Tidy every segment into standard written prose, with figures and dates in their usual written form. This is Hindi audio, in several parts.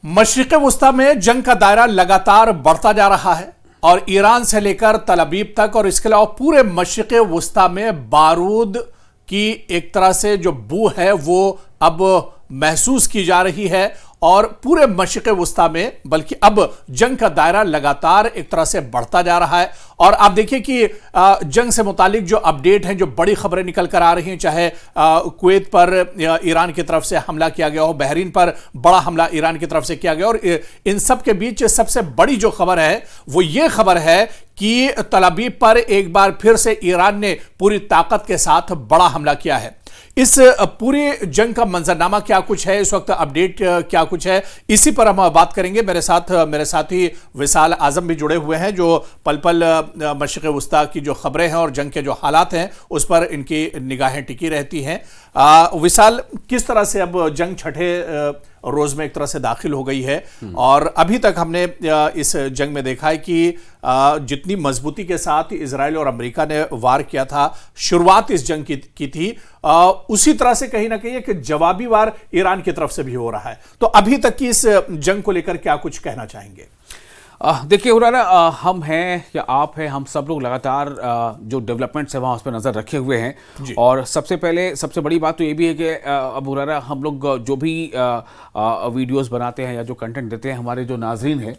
मशरिक़ वुस्ता में जंग का दायरा लगातार बढ़ता जा रहा है और ईरान से लेकर तल अबीब तक और इसके अलावा पूरे मशरिक़ वुस्ता में बारूद की एक तरह से जो बू है वो अब महसूस की जा रही है और पूरे मशरिक़ वुस्ता में बल्कि अब जंग का दायरा लगातार एक तरह से बढ़ता जा रहा है। और आप देखिए कि जंग से मुतालिक जो अपडेट हैं, जो बड़ी खबरें निकल कर आ रही हैं, चाहे कुवैत पर ईरान की तरफ से हमला किया गया हो, बहरीन पर बड़ा हमला ईरान की तरफ से किया गया, और इन सब के बीच सबसे बड़ी जो खबर है वो ये खबर है कि तल अबीब पर एक बार फिर से ईरान ने पूरी ताकत के साथ बड़ा हमला किया है। इस पूरी जंग का मंजरनामा क्या कुछ है, इस वक्त अपडेट क्या कुछ है, इसी पर हम बात करेंगे। मेरे साथी विशाल आजम भी जुड़े हुए हैं जो पल पल मशरिक़ वुस्ता की जो खबरें हैं और जंग के जो हालात हैं उस पर इनकी निगाहें टिकी रहती हैं। विशाल, किस तरह से अब जंग छठे रोज में एक तरह से दाखिल हो गई है और अभी तक हमने इस जंग में देखा है कि जितनी मजबूती के साथ इजराइल और अमेरिका ने वार किया था, शुरुआत इस जंग की थी, उसी तरह से कहीं ना कहीं एक जवाबी वार ईरान की तरफ से भी हो रहा है। तो अभी तक की इस जंग को लेकर क्या कुछ कहना चाहेंगे? देखिए उराना, हम हैं या आप हैं, हम सब लोग लगातार जो डेवलपमेंट्स है वहाँ उस पर नज़र रखे हुए हैं। और सबसे पहले सबसे बड़ी बात तो ये भी है कि अब उराना हम लोग जो भी वीडियोस बनाते हैं या जो कंटेंट देते हैं, हमारे जो नाजरीन हैं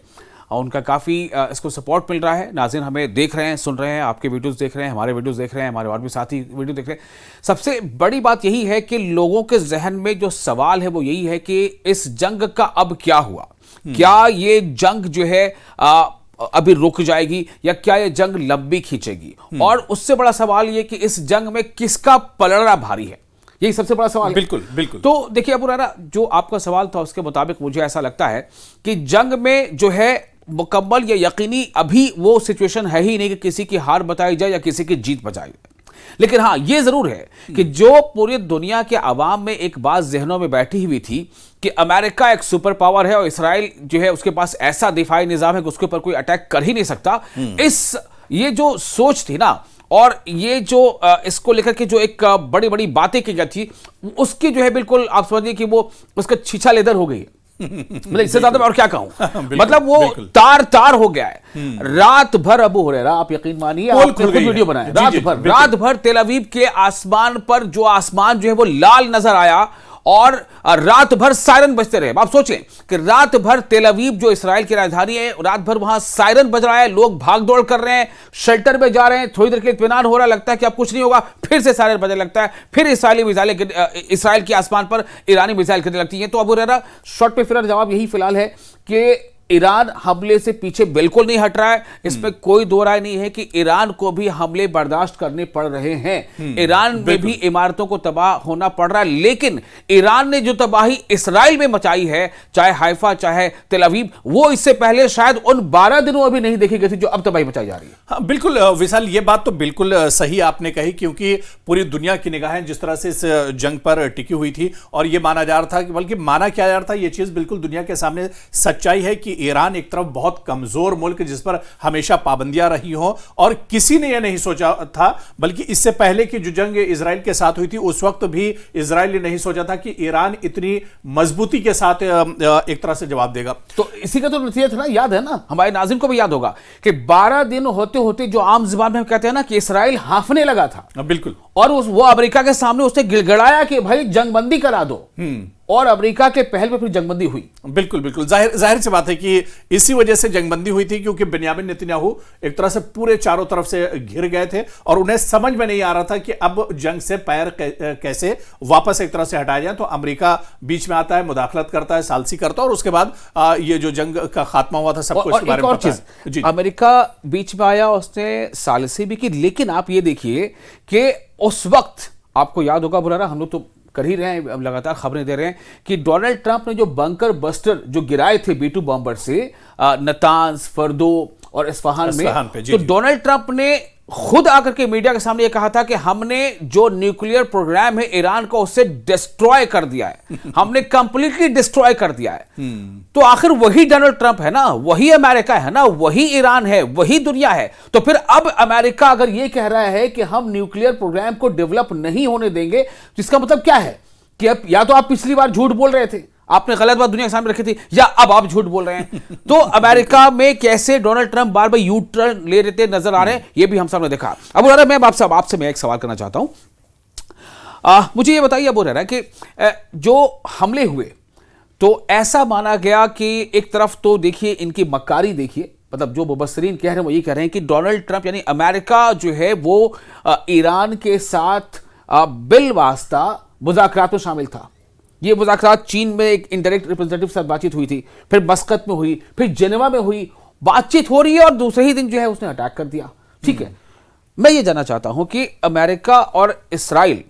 उनका काफ़ी इसको सपोर्ट मिल रहा है। नाज़रीन हमें देख रहे हैं, सुन रहे हैं, आपके वीडियोस देख रहे हैं, हमारे वीडियोस देख रहे हैं, हमारे और भी साथी वीडियो देख रहे हैं। सबसे बड़ी बात यही है कि लोगों के जहन में जो सवाल है वो यही है कि इस जंग का अब क्या हुआ, क्या ये जंग जो है अभी रुक जाएगी या क्या ये जंग लंबी खींचेगी, और उससे बड़ा सवाल ये कि इस जंग में किसका पलड़ा भारी है, यही सबसे बड़ा सवाल है। बिल्कुल। तो देखिए अबू राना, जो आपका सवाल था उसके मुताबिक मुझे ऐसा लगता है कि जंग में जो है मुकम्मल या यकीनी अभी वो सिचुएशन है ही नहीं कि किसी की हार बताई जाए या किसी की जीत बताई जाए। लेकिन हाँ, ये जरूर है कि जो पूरी दुनिया के अवाम में एक बात जहनों में बैठी हुई थी कि अमेरिका एक सुपर पावर है और इसराइल जो है उसके पास ऐसा दिफाई निजाम है कि उसके ऊपर कोई अटैक कर ही नहीं सकता, ये जो सोच थी ना, और ये जो इसको लेकर के जो एक बड़ी बड़ी बातें की गई थी, उसकी जो है बिल्कुल आप समझिए कि वो उसका छीछा लेदर हो गई है। मतलब इससे ज्यादा मैं और क्या कहूं, मतलब वो तार हो गया है। रात भर अबू हुरैरा, आप यकीन मानिए, आपने खुद वीडियो बनाया, रात भर तेल अवीव के आसमान पर जो आसमान जो है वो लाल नजर आया और रात भर सायरन बजते रहे। आप सोचें कि रात भर तेल अवीव जो इसराइल की राजधानी है, रात भर वहां सायरन बज रहा है, लोग भाग दौड़ कर रहे हैं, शेल्टर में जा रहे हैं, थोड़ी देर के इत्मीनान हो रहा, लगता है कि अब कुछ नहीं होगा, फिर से सायरन बजने लगता है, फिर इसराइल के आसमान पर ईरानी मिसाइल गिरने लगती है। तो अबू हुरैरा, शॉर्ट पे फिर जवाब यही फिलहाल है कि ईरान हमले से पीछे बिल्कुल नहीं हट रहा है। इसमें कोई दो राय नहीं है कि ईरान को भी हमले बर्दाश्त करने पड़ रहे हैं, ईरान में भी इमारतों को तबाह होना पड़ रहा है। लेकिन ईरान ने जो तबाही इसराइल में मचाई है, चाहे हाइफा चाहे तेल अवीव, वो इससे पहले शायद उन 12 दिनों में भी नहीं देखी गई थी जो अब तबाही मचाई जा रही है। हाँ बिल्कुल विशाल, ये बात तो बिल्कुल सही आपने कही, क्योंकि पूरी दुनिया की निगाहें जिस तरह से इस जंग पर टिकी हुई थी और ये माना जा रहा था, बल्कि माना क्या जा रहा था, ये चीज बिल्कुल दुनिया के सामने सच्चाई है कि ईरान एक तरफ बहुत कमजोर मुल्क जिस पर हमेशा पाबंदियां रही हो, और किसी ने यह नहीं सोचा था, बल्कि इससे पहले की जो जंग इजराइल के साथ हुई थी उस वक्त भी इजराइल ने नहीं सोचा था कि ईरान इतनी मजबूती के साथ एक तरह से जवाब देगा। तो इसी का तो नतीजा था ना, याद है ना, हमारे नाज़रीन को भी याद होगा कि 12 दिन होते होते जो आम जुबान में हम कहते हैं ना कि इजराइल हांफने लगा था। बिल्कुल। और वो अमेरिका के सामने उसने गिड़गिड़ाया कि भाई जंगबंदी करा दो, और अमेरिका के पहल पे फिर जंगबंदी हुई। बिल्कुल जाहिर सी बात है कि इसी वजह से जंगबंदी हुई थी, क्योंकि बेन्यामिन नेतन्याहू एक तरह से पूरे चारों तरफ से घिर गए थे और उन्हें समझ में नहीं आ रहा था कि अब जंग से पैर कैसे वापस एक तरह से हटाया जाए। तो अमेरिका बीच में आता है, मुदाखलत करता है, सालसी करता है, और उसके बाद ये जो जंग का खात्मा हुआ था सबको इसके बारे में पता है। अमेरिका बीच में आया, उसने सालसी भी की, लेकिन आप ये देखिए कि उस वक्त आपको याद होगा बुराना, हम लोग तो कर ही रहे हैं, लगातार खबरें दे रहे हैं कि डोनाल्ड ट्रंप ने जो बंकर बस्टर जो गिराए थे B-2 बॉम्बर से नतांज, फर्दो और इस्फहान में, तो डोनाल्ड ट्रंप ने खुद आकर के मीडिया के सामने ये कहा था कि हमने जो न्यूक्लियर प्रोग्राम है ईरान को उससे डिस्ट्रॉय कर दिया है, हमने कंप्लीटली डिस्ट्रॉय कर दिया है। तो आखिर वही डोनाल्ड ट्रंप है ना, वही अमेरिका है ना, वही ईरान है, वही दुनिया है। तो फिर अब अमेरिका अगर ये कह रहा है कि हम न्यूक्लियर प्रोग्राम को डेवलप नहीं होने देंगे, तो इसका मतलब क्या है कि अब या तो आप पिछली बार झूठ बोल रहे थे, आपने गलत बात दुनिया के सामने रखी थी, या अब आप झूठ बोल रहे हैं? तो अमेरिका में कैसे डोनाल्ड ट्रंप बार बार यू टर्न ले लेते नजर आ रहे हैं, ये भी हम सामने देखा। अब मैं आपसे मैं एक सवाल करना चाहता हूं। मुझे ये बताइए अब कि जो हमले हुए तो ऐसा माना गया कि एक तरफ तो देखिए इनकी मक्कारी देखिए, मतलब जो मुबस्सिरीन कह रहे हैं वो ये कह रहे हैं कि डोनाल्ड ट्रंप यानी अमेरिका जो है वो ईरान के साथ बिलवास्ता मुज़ाकरात में शामिल था। ये मुज़ाकरात चीन में एक इनडायरेक्ट रिप्रेजेंटेटिव के साथ बातचीत हुई थी, फिर मस्कत में हुई, फिर जेनेवा में हुई, बातचीत हो रही है और दूसरे ही दिन जो है उसने अटैक कर दिया। ठीक है, मैं ये जानना चाहता हूं कि अमेरिका और इस्राइल,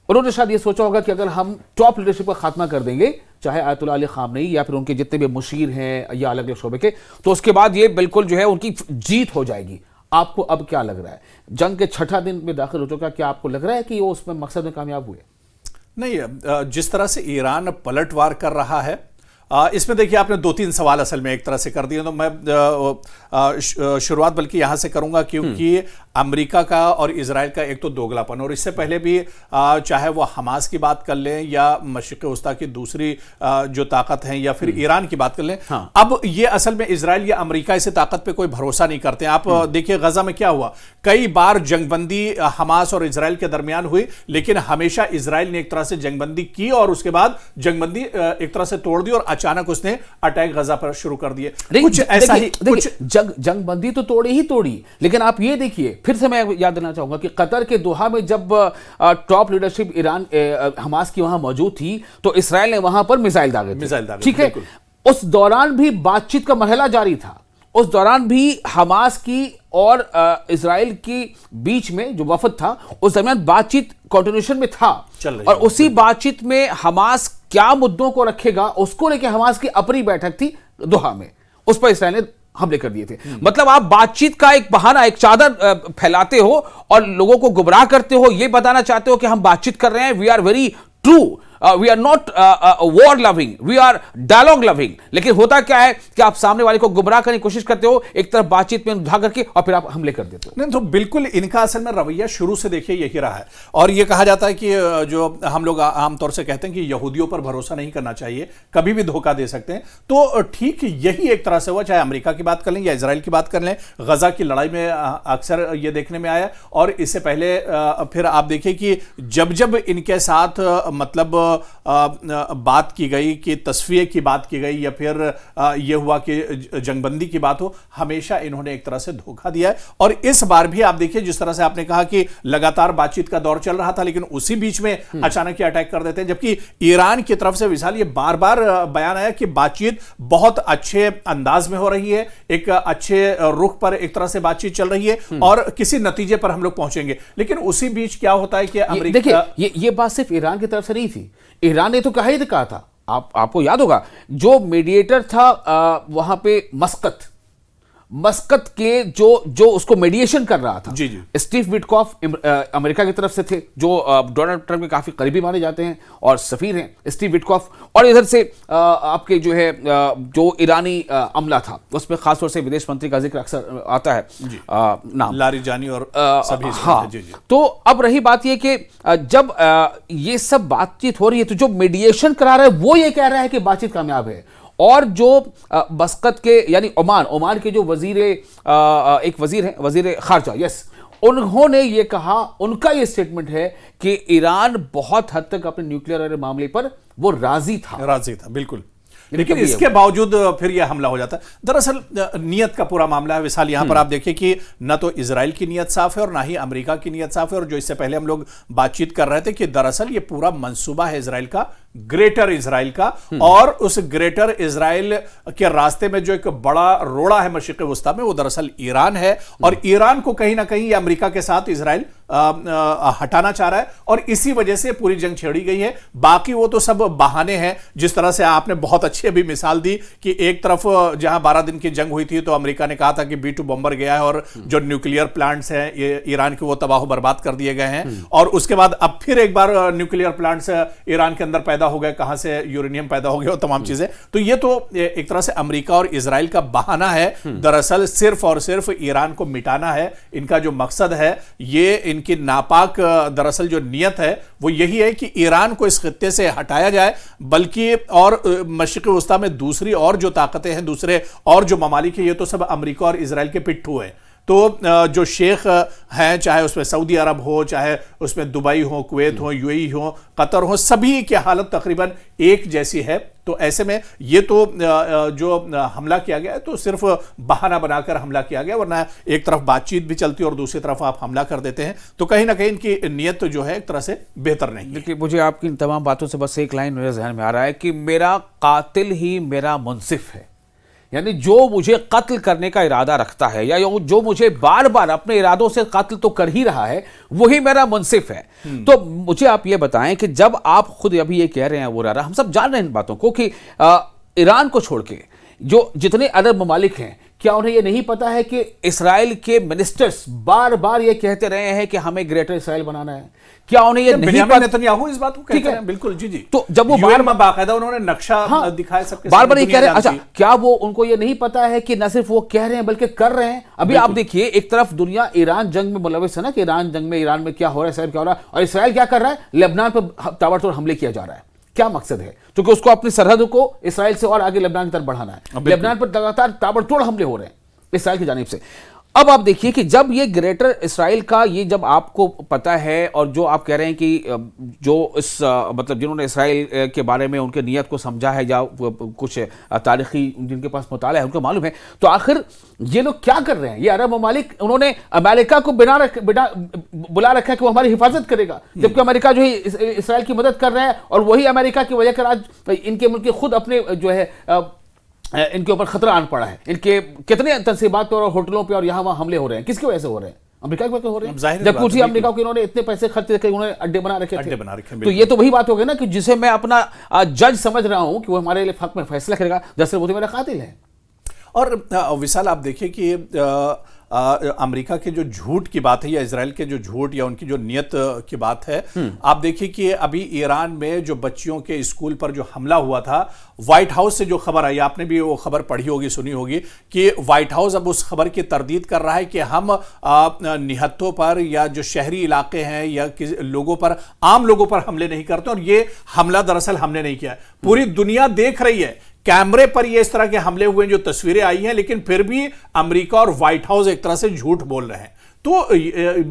उन्होंने शायद ये सोचा होगा कि अगर हम टॉप लीडरशिप का खात्मा कर देंगे, चाहे आयतुल्लाह अली खामनेई या फिर उनके जितने भी मुशीर हैं या अलग अलग शोबे के, तो उसके बाद ये बिल्कुल जो है उनकी जीत हो जाएगी। आपको अब क्या लग रहा है? जंग के छठा दिन में दाखिल हो चुका, क्या आपको लग रहा है कि वो उसमें मकसद में कामयाब हुए? नहीं, जिस तरह से ईरान पलटवार कर रहा है, इसमें देखिए आपने 2-3 सवाल असल में एक तरह से कर दिए, तो मैं शुरुआत बल्कि यहां से करूंगा, क्योंकि अमेरिका का और इजराइल का एक तो दोगलापन, और इससे पहले भी चाहे वो हमास की बात कर लें या मशरिक़ वस्ता की दूसरी जो ताकत है या फिर ईरान की बात कर लें, हाँ। अब ये असल में इजराइल या अमेरिका इस ताकत पे कोई भरोसा नहीं करते। आप देखिए गजा में क्या हुआ, कई बार जंगबंदी हमास और इजराइल के दरमियान हुई, लेकिन हमेशा इजराइल ने एक तरह से जंगबंदी की और उसके बाद जंगबंदी एक तरह से तोड़ दी और अचानक उसने अटैक गजा पर शुरू कर दिए। कुछ ऐसा ही कुछ जंगबंदी तो तोड़ी, लेकिन आप ये देखिए, फिर से मैं याद देना चाहूंगा कि कतर के दोहा में जब टॉप लीडरशिप ईरान हमास की वहां मौजूद थी, तो इसराइल ने वहां पर मिसाइल दागे। ठीक है, उस दौरान भी बातचीत का मरहला जारी था। उस दौरान भी हमास की और इसराइल की बीच में जो वफद था, उस दरमियान बातचीत कंटिन्यूएशन में था, और उसी बातचीत में हमास क्या मुद्दों को रखेगा उसको लेकर हमास की अपनी बैठक थी दोहा में, उस पर इसराइल ने हमले कर दिए थे। मतलब आप बातचीत का एक बहाना, एक चादर फैलाते हो और लोगों को गुमराह करते हो, ये बताना चाहते हो कि हम बातचीत कर रहे हैं, we are very true, we are not war loving, we are dialogue loving. लेकिन होता क्या है कि आप सामने वाले को गुमराह करने की कोशिश करते हो, एक तरफ बातचीत में उठा करके, और फिर आप हमले कर देते हो। नहीं, तो बिल्कुल इनका असल में रवैया शुरू से देखिए यही रहा है, और यह कहा जाता है कि जो हम लोग आमतौर से कहते हैं कि यहूदियों पर भरोसा नहीं करना चाहिए, कभी भी धोखा दे सकते हैं, तो ठीक यही एक तरह से हुआ। चाहे अमेरिका की बात कर लें या इजराइल की बात कर लें, गजा की लड़ाई में अक्सर यह देखने में आया, और इससे पहले फिर आप देखिए कि जब जब इनके साथ मतलब बात की गई, कि तस्वीर की बात की गई, या फिर यह हुआ कि जंगबंदी की बात हो, हमेशा इन्होंने एक तरह से धोखा दिया है। और इस बार भी आप देखिए, जिस तरह से आपने कहा कि लगातार बातचीत का दौर चल रहा था, लेकिन उसी बीच में अचानक ही अटैक कर देते हैं, जबकि ईरान की तरफ से विशाल ये बार बार बयान आया कि बातचीत बहुत अच्छे अंदाज में हो रही है, एक अच्छे रुख पर एक तरह से बातचीत चल रही है, और किसी नतीजे पर हम लोग पहुंचेंगे। लेकिन उसी बीच क्या होता है कि अमेरिका, देखिए ये बात सिर्फ ईरान की तरफ से नहीं थी, ईरान ने तो कहा था, आपको याद होगा, जो मीडिएटर था वहां पे मस्कत के जो उसको मेडिएशन कर रहा था, जी जी, स्टीव विटकॉफ अमेरिका की तरफ से थे, जो डोनाल्ड ट्रंप के काफी करीबी माने जाते हैं और सफीर हैं स्टीव विटकॉफ, और इधर से आपके जो है जो ईरानी अमला था, उसमें खासतौर से विदेश मंत्री का जिक्र अक्सर आता है, नाम लारिजानी और सभी। हाँ, तो अब रही बात यह कि जब ये सब बातचीत हो रही है, तो जो मेडिएशन करा रहा है वो ये कह रहा है कि बातचीत कामयाब है, और जो मस्कत के यानी ओमान के जो एक वजीर हैं, वजीर खारजा, यस, उन्होंने ये कहा, उनका ये स्टेटमेंट है कि ईरान बहुत हद तक अपने न्यूक्लियर मामले पर वो राजी था, बिल्कुल। लेकिन इसके बावजूद फिर यह हमला हो जाता है। दरअसल नियत का पूरा मामला है विशाल। यहां पर आप देखिए कि न तो इजराइल की नियत साफ है और ना ही अमेरिका की नियत साफ है, और जो इससे पहले हम लोग बातचीत कर रहे थे कि दरअसल ये पूरा मंसूबा है इजराइल का, ग्रेटर इजराइल का, और उस ग्रेटर इजराइल के रास्ते में जो एक बड़ा रोड़ा है मशरिक़ वस्ता में, वो दरअसल ईरान है, और ईरान को कहीं ना कहीं अमेरिका के साथ इजराइल हटाना चाह रहा है, और इसी वजह से पूरी जंग छेड़ी गई है। बाकी वो तो सब बहाने हैं, जिस तरह से आपने बहुत अच्छी अभी मिसाल दी कि एक तरफ जहां 12 दिन की जंग हुई थी, तो अमेरिका ने कहा था कि B-2 बॉम्बर गया है और जो न्यूक्लियर प्लांट्स हैं ये ईरान के, वो तबाह बर्बाद कर दिए गए हैं, और उसके बाद अब फिर एक बार न्यूक्लियर प्लांट्स ईरान के अंदर पैदा हो गए, कहां से यूरेनियम पैदा हो गया, तमाम चीजें। तो ये तो एक तरह से अमेरिका और इजराइल का बहाना है, दरअसल सिर्फ और सिर्फ ईरान को मिटाना है इनका जो मकसद है। ये इनकी नापाक दरअसल जो नियत है वो यही है कि ईरान को इस खित्ते से हटाया जाए, बल्कि और मशरिक़ वस्ता में दूसरी और जो ताकतें हैं, दूसरे और जो ममालिक है, ये तो सब अमेरिका और इजराइल के पिट्ठू है। तो जो शेख हैं, चाहे उसमें सऊदी अरब हो, चाहे उसमें दुबई हो, कुवैत हो, यूएई हो, कतर हो, सभी की हालत तकरीबन एक जैसी है। तो ऐसे में ये तो जो हमला किया गया है तो सिर्फ बहाना बनाकर हमला किया गया, वरना एक तरफ बातचीत भी चलती है और दूसरी तरफ आप हमला कर देते हैं। तो कहीं ना कहीं इनकी नीयत जो है एक तरह से बेहतर नहीं है। देखिए, मुझे आपकी इन तमाम बातों से बस एक लाइन मेरे जहन में आ रहा है कि मेरा कातिल ही मेरा मुंसिफ है। यानी जो मुझे कत्ल करने का इरादा रखता है या जो मुझे बार बार अपने इरादों से कत्ल तो कर ही रहा है, वही मेरा मुंसिफ है। तो मुझे आप ये बताएं कि जब आप खुद अभी ये कह रहे हैं वो रहा, हम सब जान रहे हैं इन बातों को कि ईरान को छोड़ के जो जितने अरब ममालिक हैं, क्या उन्हें यह नहीं पता है कि इसराइल के मिनिस्टर्स बार बार ये कहते रहे हैं कि हमें ग्रेटर इसराइल बनाना है? क्या उन्हें ये नहीं पता? नेतन्याहू इस बात को कहते हैं, बिल्कुल, जी जी। तो जब वो बार बार बाकायदा उन्होंने नक्शा दिखाया सबके बार बार ये कह रहे हैं, अच्छा क्या वो उनको ये नहीं पता है कि न सिर्फ वो कह रहे हैं बल्कि कर रहे हैं? अभी आप देखिए, एक तरफ दुनिया ईरान जंग में मुलविस है ना, कि ईरान जंग में ईरान में क्या हो रहा है, इसराइल क्या हो रहा है, और इसराइल क्या कर रहा है? लेबनान पर ताबड़तोड़ हमले किया जा रहा है। क्या मकसद है? क्योंकि उसको अपनी सरहद को इसराइल से और आगे लेबनान की तरफ बढ़ाना है। लेबनान पर लगातार ताबड़तोड़ हमले हो रहे हैं इसराइल की जानिब से। अब आप देखिए कि जब ये ग्रेटर इसराइल का ये जब आपको पता है, और जो आप कह रहे हैं कि जो इस मतलब जिन्होंने इसराइल के बारे में उनके नियत को समझा है या कुछ तारीखी जिनके पास मुताला है उनको मालूम है, तो आखिर ये लोग क्या कर रहे हैं? ये अरब ममालिक, उन्होंने अमेरिका को बुला रखा है कि वो हमारी हिफाजत करेगा, जबकि अमेरिका जो है इसराइल की मदद कर रहा है, और वही अमेरिका की वजह कर आज इनके मुल्क खुद अपने जो है इनके ऊपर खतरा आन पड़ा है। इनके कितने तनसीबात और होटलों पे और यहाँ वहाँ हमले हो रहे हैं, किसकी वजह से हो रहे हैं? अमेरिका की वजह से हो रहे हैं। जब पूछिए अमेरिका को, इन्होंने इतने पैसे खर्च करके उन्होंने अड्डे बना रखे थे। तो ये तो वही बात हो गई ना कि जिसे मैं अपना जज समझ रहा हूं कि वो हमारे लिए हक में फैसला करेगा, दरअसल वो तो मेरा कातिल है। और विशाल, आप देखिए कि अमेरिका के जो झूठ की बात है या इजराइल के जो झूठ या उनकी जो नियत की बात है, आप देखिए कि अभी ईरान में जो बच्चियों के स्कूल पर जो हमला हुआ था, व्हाइट हाउस से जो खबर आई, आपने भी वो खबर पढ़ी होगी, सुनी होगी, कि व्हाइट हाउस अब उस खबर की तरदीद कर रहा है कि हम निहत्तों पर या जो शहरी इलाके हैं या लोगों पर, आम लोगों पर हमले नहीं करते, और ये हमला दरअसल हमने नहीं किया है। पूरी दुनिया देख रही है, कैमरे पर ये इस तरह के हमले हुए जो तस्वीरें आई हैं, लेकिन फिर भी अमेरिका और व्हाइट हाउस एक तरह से झूठ बोल रहे हैं। तो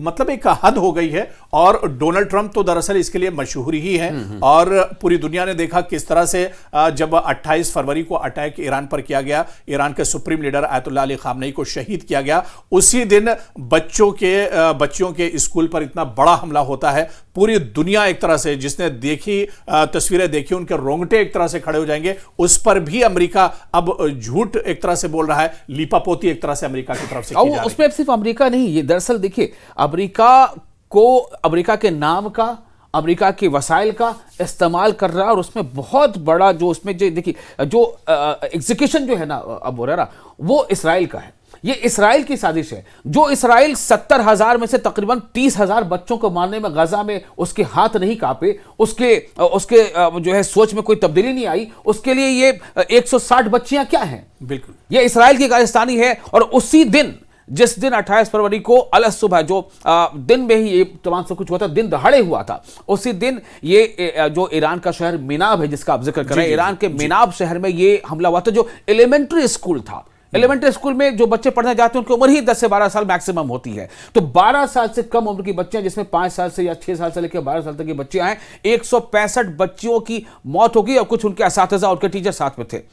मतलब एक हद हो गई है, और डोनाल्ड ट्रंप तो दरअसल इसके लिए मशहूर ही है। और पूरी दुनिया ने देखा किस तरह से जब 28 फरवरी को अटैक ईरान पर किया गया, ईरान के supreme leader Ayatollah Ali Khamenei को शहीद किया गया, उसी दिन बच्चियों के स्कूल पर इतना बड़ा हमला होता है। पूरी दुनिया एक तरह से, जिसने देखी तस्वीरें देखी, उनके रोंगटे एक तरह से खड़े हो जाएंगे। उस पर भी अमेरिका अब झूठ एक तरह से बोल रहा है, लीपापोती एक तरह से अमेरिका की तरफ से की जा रही है। उसमें सिर्फ अमेरिका नहीं, ये दरअसल देखिए अमेरिका को, अमेरिका के नाम का, अमेरिका के वसाइल का इस्तेमाल कर रहा है, और उसमें बहुत बड़ा जो उसमें जो देखिए जो एग्जीक्यूशन जो है ना अब हो रहा, वो इसराइल का है। ये इसराइल की साजिश है। जो इसराइल 70,000 में से तकरीबन 30,000 बच्चों को मारने में गजा में उसके हाथ नहीं कांपे, उसके जो है सोच में कोई तब्दीली नहीं आई, उसके लिए ये 160 बच्चियां क्या हैं? बिल्कुल, ये इसराइल की खालिस्तानी है। और उसी दिन, जिस दिन 28 फरवरी को अलग सुबह जो दिन में ही ये तमाम सब कुछ हुआ था, दिन दहाड़े हुआ था, उसी दिन ये जो ईरान का शहर मिनाब है जिसका आप जिक्र कर रहे हैं, ईरान के मिनाब शहर में ये हमला हुआ था। जो एलिमेंट्री स्कूल था, एलिमेंट्री स्कूल में जो बच्चे पढ़ने जाते हैं उनकी उम्र ही 10 से 12 साल मैक्सिमम होती है। तो 12 साल से कम उम्र की बच्चियां, जिसमें 5 साल से या 6 साल से लेकर 12 साल तक की बच्चियां हैं, 165 बच्चियों की मौत होगी, और कुछ उनके असातिज़ा, उनके टीचर साथ में थे।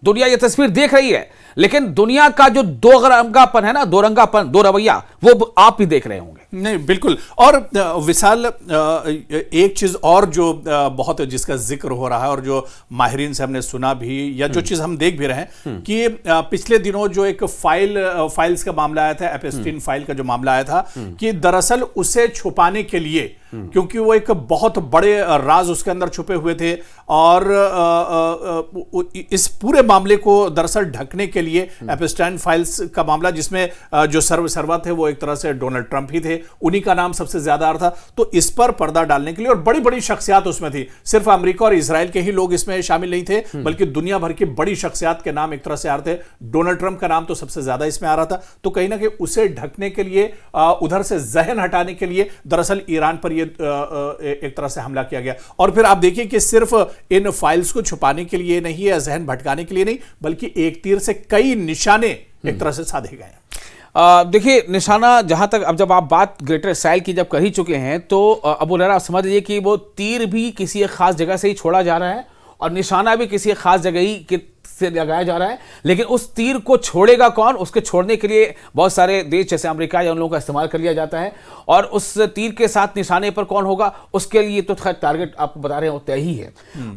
दुनिया ये तस्वीर देख रही है, लेकिन दुनिया का जो दो रंगापन है ना, दो रंगापन, दो रवैया, वो आप भी देख रहे होंगे। नहीं, बिल्कुल। और विशाल, एक चीज और जो बहुत जिसका जिक्र हो रहा है और जो माहिरीन से हमने सुना भी, या जो चीज हम देख भी रहे हैं, कि पिछले दिनों जो एक फाइल्स का मामला आया था, एपस्टीन फाइल का जो मामला आया था, कि दरअसल उसे छुपाने के लिए, क्योंकि वो एक बहुत बड़े राज उसके अंदर छुपे हुए थे, और इस पूरे मामले को दरअसल ढकने के लिए एपस्टीन फाइल्स का मामला, जिसमें जो सर्वस्व है वो वो एक तरह से डोनाल्ड ट्रंप ही थे, उन्हीं का नाम सबसे ज्यादा आ रहा था। तो इस पर पर्दा डालने के लिए, और बड़ी बड़ी शख्सियात उसमें थी, सिर्फ अमेरिका और इजराइल के ही लोग इसमें शामिल नहीं थे, बल्कि दुनिया भर की बड़ी शख्सियात के नाम एक तरह से आ रहे थे। डोनाल्ड ट्रंप का नाम तो सबसे ज्यादा इसमें आ रहा था। तो कहीं ना कहीं उसे ढकने के लिए, उधर से जहन हटाने के लिए दरअसल ईरान पर यह एक तरह से हमला किया गया। और फिर आप देखिए कि सिर्फ इन फाइल्स को छुपाने के लिए नहीं है, जहन भटकाने के लिए नहीं, बल्कि एक तीर से कई निशाने एक तरह से साधे गए। देखिए, निशाना जहां तक, अब जब आप बात ग्रेटर इसराइल की जब कर ही चुके हैं, तो अबू हुरैरा आप समझ लीजिए कि वो तीर भी किसी एक खास जगह से ही छोड़ा जा रहा है और निशाना भी किसी एक खास जगह ही से लगाया जा रहा है। लेकिन उस तीर को छोड़ेगा कौन, उसके छोड़ने के लिए बहुत सारे देश जैसे अमेरिका या उन लोगों का इस्तेमाल कर लिया जाता है, और उस तीर के साथ निशाने पर कौन होगा, उसके लिए तो खैर टारगेट आपको बता रहे हैं वो तय ही है।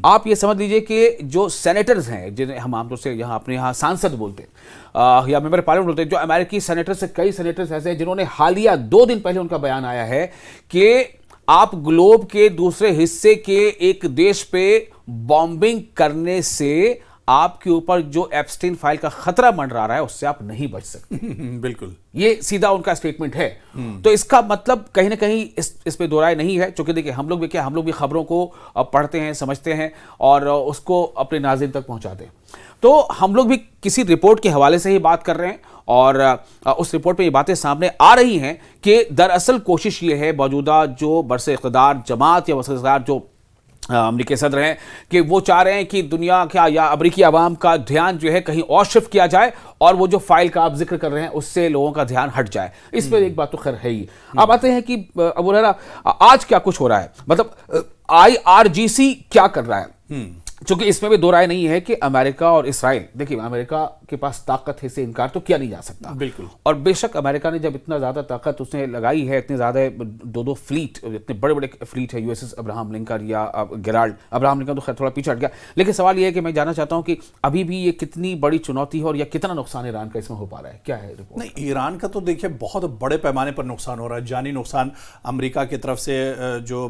आप ये समझ लीजिए कि जो सेनेटर्स हैं, जिन्हें हम आमतौर से यहाँ अपने यहाँ सांसद बोलते हैं या मेंबर पार्लियामेंट बोलते हैं, जो अमेरिकी सेनेटर से कई सेनेटर्स ऐसे हैं जिन्होंने हालिया 2 दिन पहले उनका बयान आया है कि आप ग्लोब के दूसरे हिस्से के एक देश पे बॉम्बिंग करने से आपके ऊपर जो एप्स्टीन फाइल का खतरा मंडरा रहा है उससे आप नहीं बच सकते। बिल्कुल, ये सीधा उनका स्टेटमेंट है। तो इसका मतलब कहीं ना कहीं इस पे दो राय नहीं है, क्योंकि देखिए हम लोग भी खबरों को पढ़ते हैं, समझते हैं और उसको अपने नाज़रीन तक पहुंचाते हैं। तो हम लोग भी किसी रिपोर्ट के हवाले से ही बात कर रहे हैं और उस रिपोर्ट में ये बातें सामने आ रही हैं कि दरअसल कोशिश ये है, मौजूदा जो बरसे इक़्तिदार जमात या बरसे इक़्तिदार जो अमेरिकी सदर हैं, कि वो चाह रहे हैं कि दुनिया का या अमेरिकी आवाम का ध्यान जो है कहीं और शिफ्ट किया जाए और वो जो फाइल का आप जिक्र कर रहे हैं उससे लोगों का ध्यान हट जाए। इस पर एक बात तो खैर है ही। अब आते हैं कि अबू हुरैरा आज क्या कुछ हो रहा है, मतलब IRGC क्या कर रहा है, क्योंकि इसमें भी दो राय नहीं है कि अमेरिका और इसराइल, देखिए अमेरिका के पास ताकत है, से इनकार तो किया नहीं जा सकता। बिल्कुल। और बेशक अमेरिका ने जब इतना ज़्यादा ताकत उसने लगाई है, इतने ज़्यादा 2 फ्लीट, इतने बड़े बड़े फ्लीट है, USS अब्राहम लिंकन या गेराल्ड, अब्राहम लिंकन तो खैर थोड़ा पीछे हट गया, लेकिन सवाल यह है कि मैं जानना चाहता हूँ कि अभी भी ये कितनी बड़ी चुनौती है और या कितना नुकसान ईरान का इसमें हो पा रहा है, क्या है रिपोर्ट? नहीं, ईरान का तो देखिए बहुत बड़े पैमाने पर नुकसान हो रहा है, जानी नुकसान। अमेरिका की तरफ से जो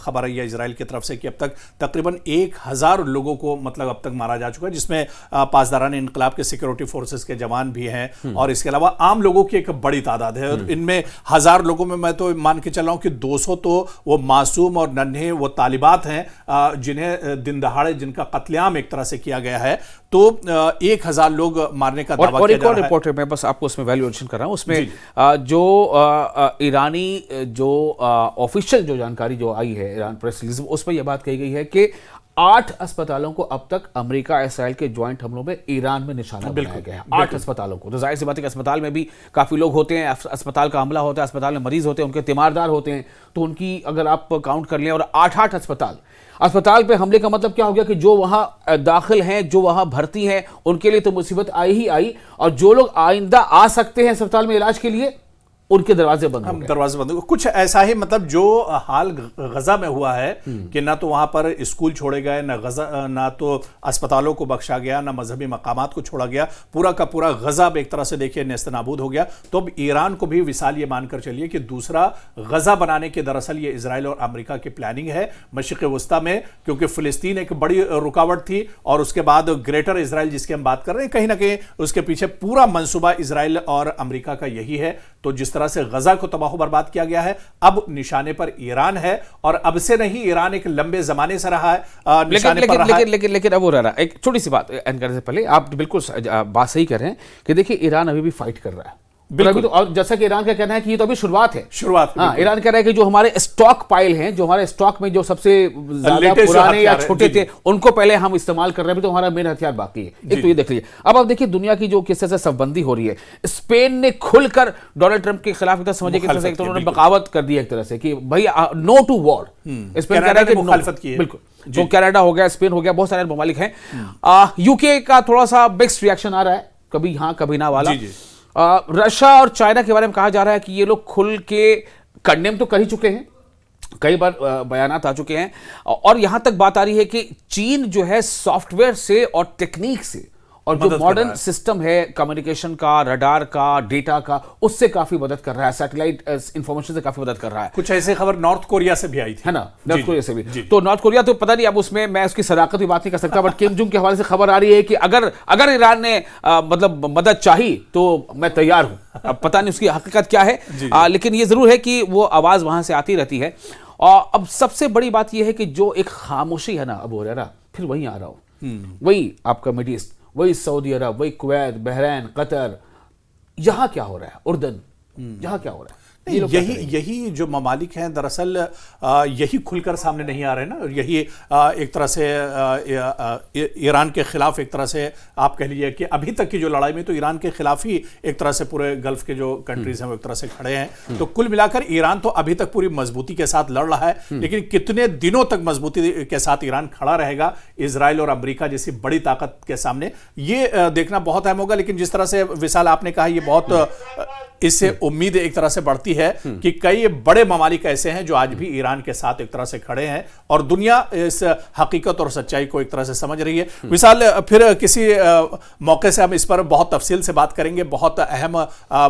खबर आई है इसराइल की तरफ से कि अब तक तकरीबन 1000 लोगों को मतलब अब तक मारा जा चुका है, जिसमें पासदारान इनकलाब के सिक्योरिटी फोर्सेस के जवान भी हैं और इसके अलावा आम लोगों की एक बड़ी तादाद है। और इनमें 1000 लोगों में मैं तो मान के चल रहा हूं कि 200 तो वो मासूम और नन्हे वो तालिबात हैं जिन्हें दिन दहाड़े जिनका कत्लेआम एक तरह से किया गया है। तो 1000 लोग मारने का दावा किया जा रहा है। और एक और रिपोर्ट है, मैं बस आपको उसमें वैल्यूएशन कर रहा हूं, उसमें जो ईरानी जो ऑफिशियल जो जानकारी जो आई है ईरान प्रेस रिलीज, उसमें यह बात कही गई है कि 8 अस्पतालों को अब तक अमेरिका इसराइल के ज्वाइंट हमलों में ईरान में निशाना बनाया गया है। 8 अस्पतालों को। तो जाहिर सी बात है कि अस्पताल में भी काफ़ी लोग होते हैं, अस्पताल का हमला होता है, अस्पताल में मरीज होते हैं, उनके तीमारदार होते हैं, तो उनकी अगर आप काउंट कर लें, और 8 अस्पताल पे हमले का मतलब क्या हो गया कि जो वहाँ दाखिल हैं, जो वहाँ भर्ती हैं, उनके लिए तो मुसीबत आई ही आई, और जो लोग आइंदा आ सकते हैं अस्पताल में इलाज के लिए उनके दरवाजे बंद हो गए। दरवाजे बंद हो गए। कुछ ऐसा ही मतलब जो हाल गजा में हुआ है कि ना तो वहां पर स्कूल छोड़े गए, ना तो अस्पतालों को बख्शा गया, ना मजहबी मकामात को छोड़ा गया, पूरा का पूरा गजा एक तरह से देखिए नेस्तनाबूद हो गया। तो अब ईरान को भी विसाल ये मानकर चलिए कि दूसरा गजा बनाने के दरअसल ये इजराइल और अमेरिका की प्लानिंग है मशरिक़ वस्ता में, क्योंकि फिलिस्तीन एक बड़ी रुकावट थी और उसके बाद ग्रेटर इजराइल जिसकी हम बात कर रहे हैं, कहीं ना कहीं उसके पीछे पूरा मंसूबा इजराइल और अमेरिका का यही है। तो जिस तरह से गजा को तबाह बर्बाद किया गया है, अब निशाने पर ईरान है, और अब से नहीं, ईरान एक लंबे जमाने से रहा है निशाने पर रहा है। लेकिन अब वो रहा एक छोटी सी बात एंड करने से पहले, आप बिल्कुल बात सही कर रहे हैं कि देखिए ईरान अभी भी फाइट कर रहा है। अभी तो, और जैसा कि ईरान का कहना है कि ये तो अभी शुरुआत है। हाँ, ईरान कह रहा है कि जो हमारे स्टॉक पाइल हैं, जो हमारे स्टॉक में जो सबसे ज्यादा पुराने या छोटे थे, उनको पहले हम इस्तेमाल कर रहे हैं, अभी तो हमारा मेन हथियार बाकी है। एक तो ये देख लीजिए। अब आप देखिए दुनिया की जो किस तरह से शवबंदी हो रही है। स्पेन ने खुलकर डोनाल्ड ट्रंप के खिलाफ इतना समझिए कि उन्होंने बगावत कर दी एक तरह से कि भाई नो टू वॉर। स्पेन कह रहा है कि मुखालिफत की है, बिल्कुल। जो कनाडा हो गया, स्पेन हो गया, बहुत सारे ममालिक हैं। यूके का थोड़ा सा मिक्स्ड रिएक्शन आ रहा है, कभी हाँ कभी ना वाला। रशिया और चाइना के बारे में कहा जा रहा है कि ये लोग खुल के कंडेम तो कर ही चुके हैं, कई बार बयानात आ चुके हैं, और यहां तक बात आ रही है कि चीन जो है सॉफ्टवेयर से और टेक्निक से और जो मॉडर्न सिस्टम है कम्युनिकेशन का, रडार का, डेटा का, उससे काफी मदद कर रहा है, सैटेलाइट इंफॉर्मेशन से काफी मदद कर रहा है। कुछ ऐसी खबर नॉर्थ कोरिया से भी आई थी, है ना, नॉर्थ कोरिया से भी। तो नॉर्थ कोरिया तो पता नहीं, अब उसमें मैं उसकी सदाकत की बात नहीं कर सकता, बट किम जोंग के हवाले से खबर आ रही है कि अगर ईरान ने मतलब मदद चाही तो मैं तैयार हूं। अब पता नहीं उसकी हकीकत क्या है, लेकिन ये जरूर है कि वो आवाज वहां से आती रहती है। और अब सबसे बड़ी बात यह है कि जो एक खामोशी है ना अबू हुरैरा, फिर वहीं आ रहा हूं, वही आपका मिडिल ईस्ट, वही सऊदी अरब, वही कुवैत, बहरैन, कतर, यहां क्या हो रहा है, उर्दन, यहां क्या हो रहा है। यही जो ममालिक हैं दरअसल यही खुलकर सामने नहीं आ रहे ना, और यही एक तरह से ईरान के खिलाफ एक तरह से आप कह लीजिए कि अभी तक की जो लड़ाई में तो ईरान के खिलाफ ही एक तरह से पूरे गल्फ के जो कंट्रीज हैं वो एक तरह से खड़े हैं। तो कुल मिलाकर ईरान तो अभी तक पूरी मजबूती के साथ लड़ रहा है, लेकिन कितने दिनों तक मजबूती के साथ ईरान खड़ा रहेगा इजराइल और अमेरिका जैसी बड़ी ताकत के सामने, ये देखना बहुत अहम होगा। लेकिन जिस तरह से विशाल आपने कहा, ये बहुत इससे उम्मीद एक तरह से बढ़ती है कि कई बड़े ममालिक ऐसे हैं जो आज भी ईरान के साथ एक तरह से खड़े हैं और दुनिया इस हकीकत और सच्चाई को एक तरह से समझ रही है। विशाल, फिर किसी मौके से हम इस पर बहुत तफसील से बात करेंगे। बहुत अहम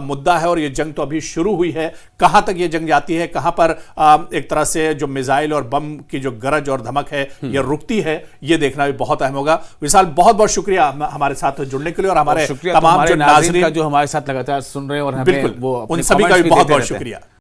मुद्दा है और ये जंग तो अभी शुरू हुई है। कहां तक ये जंग जाती है, कहां पर एक तरह से जो मिसाइल और बम की जो गरज और धमक है ये रुकती है, ये देखना भी बहुत अहम होगा। विशाल, बहुत बहुत शुक्रिया हमारे साथ जुड़ने के लिए और हमारे तमाम जो नाज़रीन जो हमारे साथ लगातार सुन रहे हैं और हमें उन सभी का भी बहुत बहुत शुक्रिया।